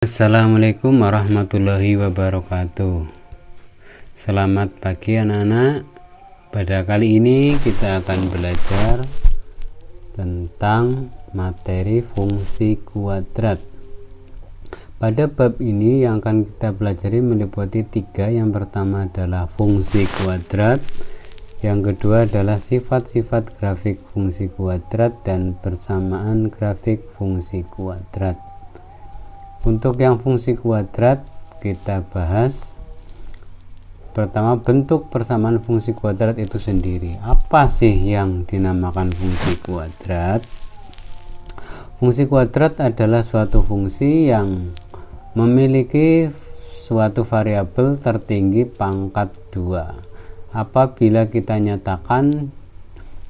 Assalamualaikum warahmatullahi wabarakatuh. Selamat pagi anak-anak. Pada kali ini kita akan belajar tentang materi fungsi kuadrat. Pada bab ini yang akan kita pelajari meliputi 3. Yang pertama adalah fungsi kuadrat, yang kedua adalah sifat-sifat grafik fungsi kuadrat dan persamaan grafik fungsi kuadrat. Untuk yang fungsi kuadrat kita bahas pertama bentuk persamaan fungsi kuadrat itu sendiri. Apa sih yang dinamakan fungsi kuadrat? Fungsi kuadrat adalah suatu fungsi yang memiliki suatu variabel tertinggi pangkat 2. Apabila kita nyatakan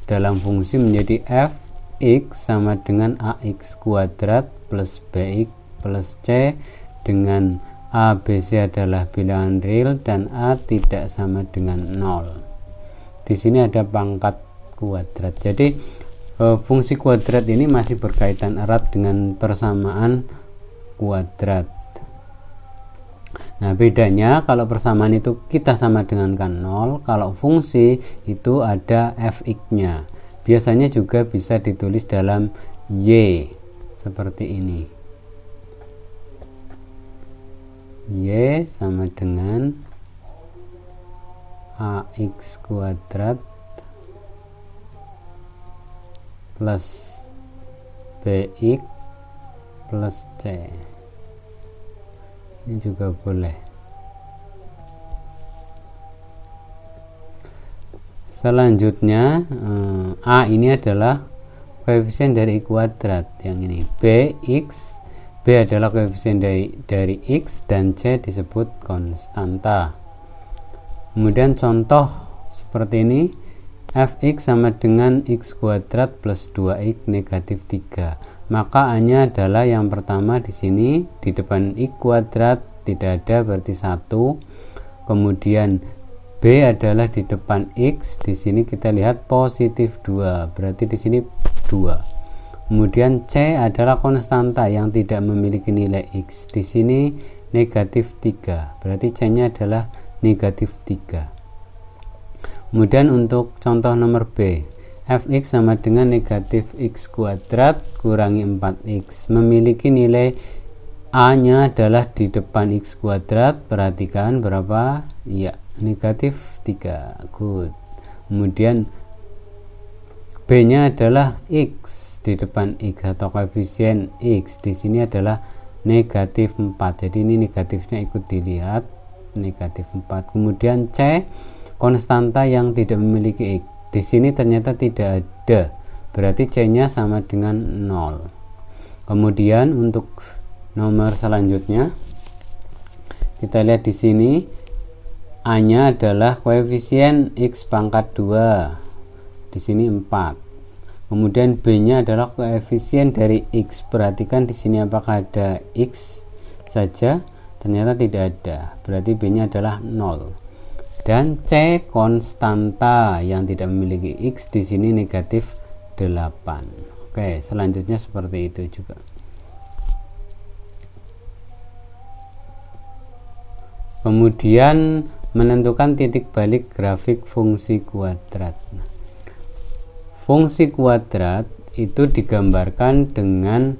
dalam fungsi menjadi f(x) sama dengan ax kuadrat plus bx plus c, dengan a, b, c adalah bilangan real dan a tidak sama dengan 0. Di sini ada pangkat kuadrat. Jadi fungsi kuadrat ini masih berkaitan erat dengan persamaan kuadrat. Nah, bedanya kalau persamaan itu kita sama dengan 0, kalau fungsi itu ada fx-nya. Biasanya juga bisa ditulis dalam y seperti ini. Y sama dengan ax kuadrat plus bx plus c. Ini juga boleh. Selanjutnya a ini adalah koefisien dari kuadrat, yang ini bx, b adalah koefisien dari x dan c disebut konstanta. Kemudian contoh seperti ini, fx sama dengan x kuadrat plus 2x negatif 3. Maka a-nya adalah yang pertama di sini di depan x kuadrat tidak ada, berarti 1. Kemudian b adalah di depan x, di sini kita lihat positif 2, berarti di sini 2. Kemudian c adalah konstanta yang tidak memiliki nilai x, di sini negatif 3, berarti c-nya adalah negatif 3. Kemudian untuk contoh nomor b, fx sama dengan negatif x kuadrat kurangi 4x, memiliki nilai a-nya adalah di depan x kuadrat. Perhatikan berapa? Ya, negatif 3. Good. Kemudian b-nya adalah x, di depan x atau koefisien x di sini adalah negatif 4. Jadi ini negatifnya ikut dilihat, negatif 4. Kemudian c, konstanta yang tidak memiliki x. Di sini ternyata tidak ada, berarti c-nya sama dengan 0. Kemudian untuk nomor selanjutnya kita lihat di sini a-nya adalah koefisien x pangkat 2, di sini 4. Kemudian b-nya adalah koefisien dari x. Perhatikan di sini apakah ada x saja? Ternyata tidak ada, berarti b-nya adalah 0. Dan c, konstanta yang tidak memiliki x, di sini negatif 8. Oke, selanjutnya seperti itu juga. Kemudian menentukan titik balik grafik fungsi kuadrat. Fungsi kuadrat itu digambarkan dengan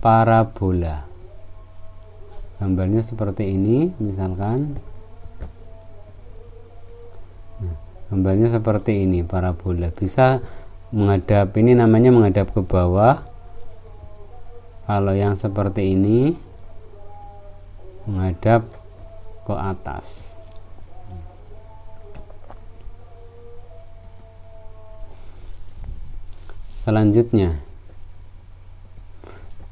parabola. Gambarnya seperti ini, misalkan. Gambarnya seperti ini, parabola. Bisa menghadap, ini namanya menghadap ke bawah. Kalau yang seperti ini menghadap ke atas. Selanjutnya,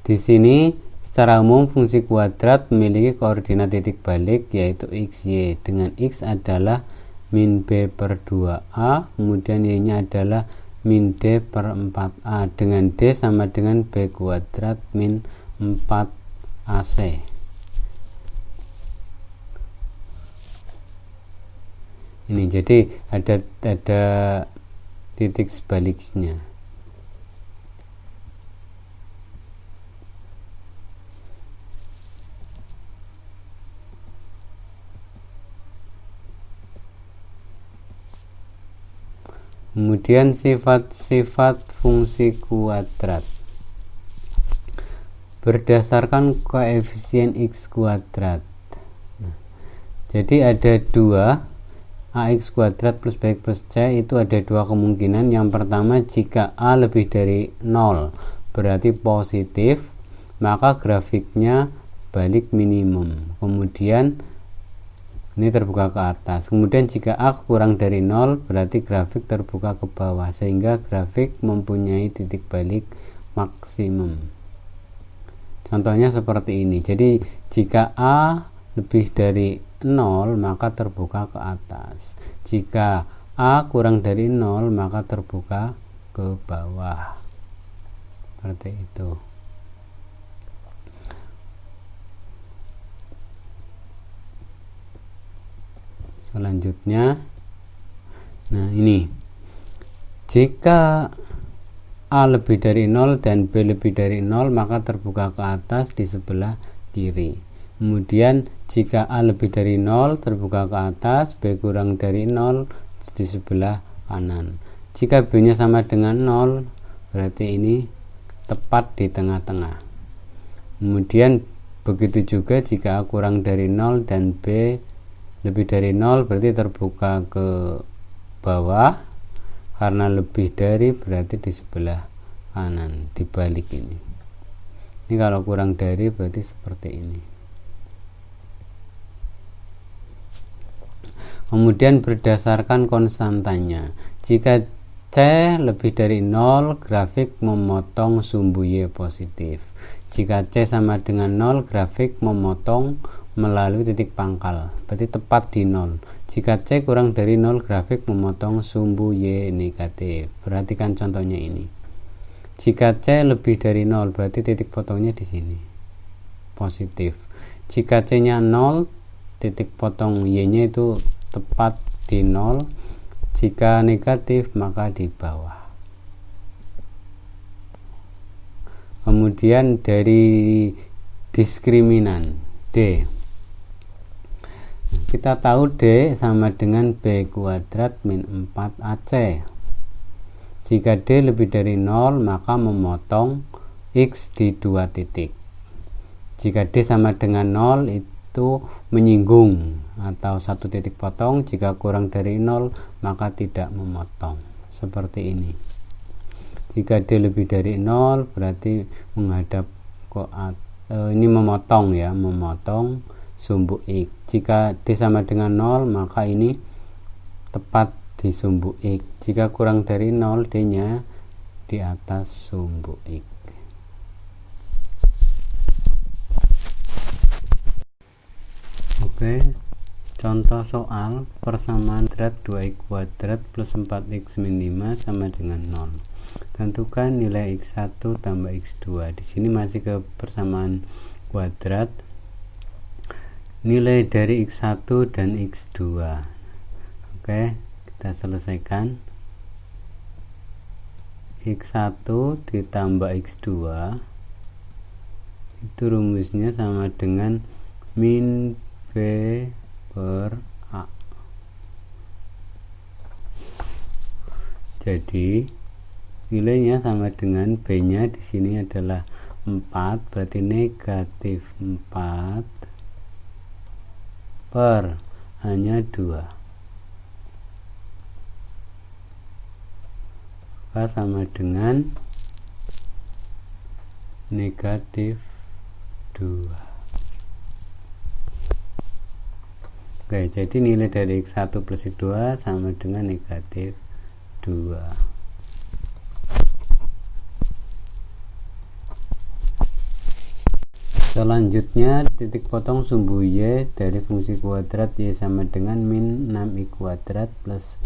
di sini secara umum fungsi kuadrat memiliki koordinat titik balik yaitu x, y, dengan x adalah min b per 2a, kemudian y nya adalah min d per 4a, dengan d sama dengan b kuadrat min 4ac. Ini jadi ada titik sebaliknya. Kemudian sifat-sifat fungsi kuadrat berdasarkan koefisien x kuadrat. Jadi ada dua, ax kuadrat plus bx plus c, itu ada dua kemungkinan. Yang pertama, jika a lebih dari 0 berarti positif, maka grafiknya balik minimum. Kemudian ini terbuka ke atas. Kemudian jika a kurang dari 0 berarti grafik terbuka ke bawah, sehingga grafik mempunyai titik balik maksimum. Contohnya seperti ini. Jadi jika a lebih dari 0 maka terbuka ke atas. Jika a kurang dari 0 maka terbuka ke bawah. Seperti itu. Selanjutnya, nah ini, jika a lebih dari 0 dan b lebih dari 0 maka terbuka ke atas di sebelah kiri. Kemudian jika a lebih dari 0 terbuka ke atas, b kurang dari 0 di sebelah kanan. Jika b nya sama dengan 0 berarti ini tepat di tengah-tengah. Kemudian begitu juga jika a kurang dari 0 dan b lebih dari 0 berarti terbuka ke bawah, karena lebih dari berarti di sebelah kanan, dibalik ini. Ini kalau kurang dari berarti seperti ini. Kemudian berdasarkan konstantanya, jika c lebih dari 0 grafik memotong sumbu y positif. Jika c sama dengan 0 grafik memotong melalui titik pangkal, berarti tepat di 0. Jika c kurang dari 0 grafik memotong sumbu y negatif. Perhatikan contohnya ini. Jika c lebih dari 0 berarti titik potongnya di sini positif. Jika c nya 0, titik potong y nya itu tepat di 0. Jika negatif maka di bawah. Kemudian dari diskriminan D, kita tahu D sama dengan B kuadrat min 4AC. Jika D lebih dari 0 maka memotong X di 2 titik. Jika D sama dengan 0 itu menyinggung atau 1 titik potong. Jika kurang dari 0 maka tidak memotong. Seperti ini. Jika D lebih dari 0 berarti menghadap ke ini memotong ya, memotong sumbu X. Jika D sama dengan 0 maka ini tepat di sumbu X. Jika kurang dari 0 D nya di atas sumbu X. Oke, contoh soal persamaan kuadrat 2x kuadrat plus 4x min 5 sama dengan 0. Tentukan nilai x1 tambah x2. Di sini masih ke persamaan kuadrat. Nilai dari x1 dan x2. Oke, kita selesaikan. X1 ditambah x2 itu rumusnya sama dengan min B per A. Jadi nilainya sama dengan B nya di sini adalah 4, berarti negatif 4 per hanya 2. Maka sama dengan negatif 2. Oke, jadi nilai dari x1 plus x2 sama dengan negatif 2. Selanjutnya, titik potong sumbu y dari fungsi kuadrat y sama dengan min 6x kuadrat plus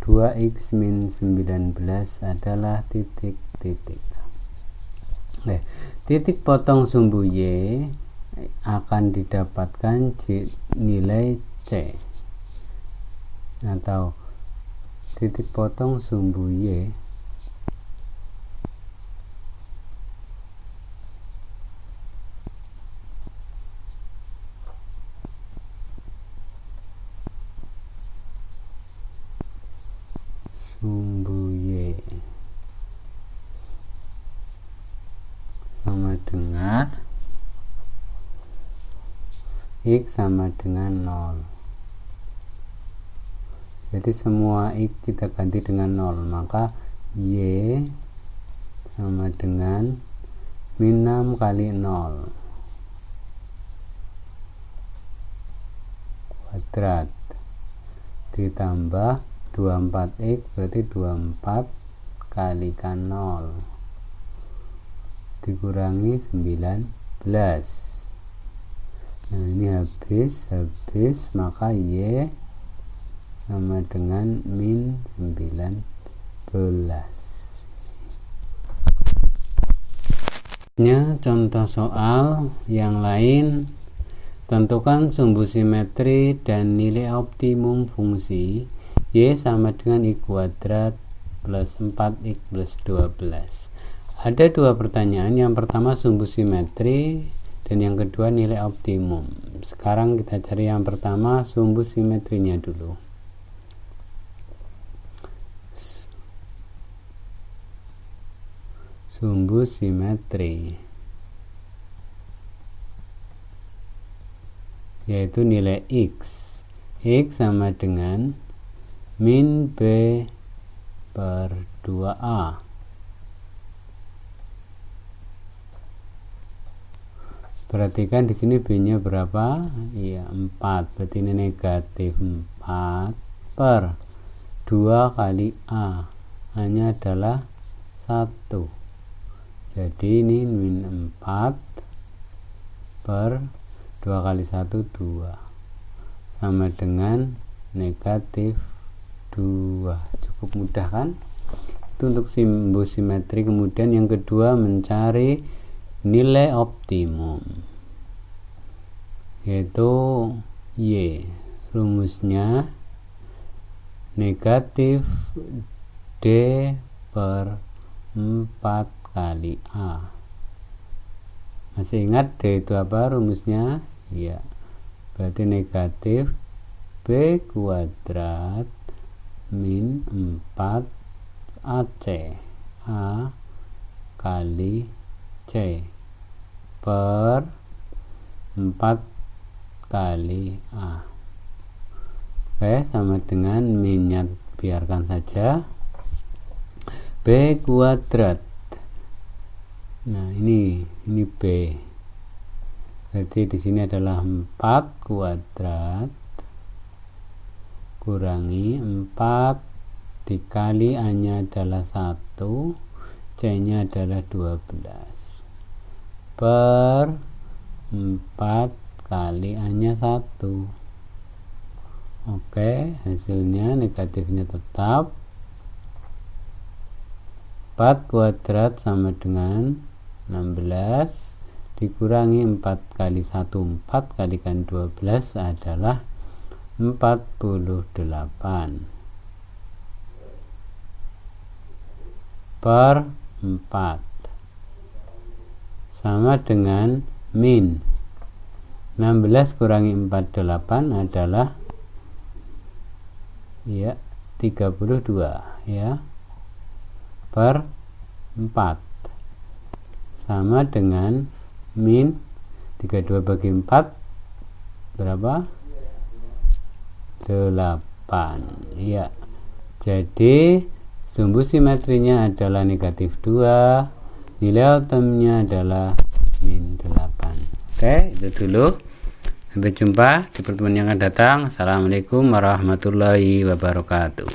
2x min 19 adalah titik-titik. Oke, titik potong sumbu y akan didapatkan nilai C atau titik potong sumbu Y sumbu Y sama dengan X sama dengan 0. Jadi semua X kita ganti dengan 0, maka Y sama dengan min 6 kali 0 kuadrat ditambah 24X berarti 24 kalikan 0 dikurangi 19. Nah ini habis, maka Y sama dengan min 19. Contoh soal yang lain, tentukan sumbu simetri dan nilai optimum fungsi Y sama dengan I kuadrat plus 4X plus 12. Ada dua pertanyaan, yang pertama sumbu simetri dan yang kedua nilai optimum. Sekarang kita cari yang pertama, sumbu simetrinya dulu. Sumbu simetri yaitu nilai X sama dengan min B per 2A. Perhatikan di sini B-nya berapa? Iya, 4. Berarti ini negatif 4 per 2 kali A. A-nya adalah 1. Jadi ini min 4 per 2 kali 1, 2. Sama dengan negatif 2. Cukup mudah kan? Itu untuk sumbu simetri. Kemudian yang kedua mencari nilai optimum, yaitu Y. Rumusnya negatif D per 4 kali A. Masih ingat D itu apa rumusnya? Ya, berarti negatif B kuadrat min 4 AC A kali C per 4 kali A. Oke, sama dengan minnya biarkan saja, B kuadrat. Nah ini B, jadi di sini adalah 4 kuadrat kurangi 4 dikali A nya adalah 1, C nya adalah 12 per 4 kali A nya 1. Oke, hasilnya negatifnya tetap 4 kuadrat sama dengan 16 dikurangi 4 kali 1, 4 kalikan 12 adalah 48 per 4 sama dengan min 16 kurangi 48 adalah ya 32 ya per 4 sama dengan min 32 bagi 4 berapa? 8 ya. Jadi sumbu simetrinya adalah negatif 2, nilai optimumnya adalah min 8. Oke, itu dulu. Sampai jumpa di pertemuan yang akan datang. Assalamualaikum warahmatullahi wabarakatuh.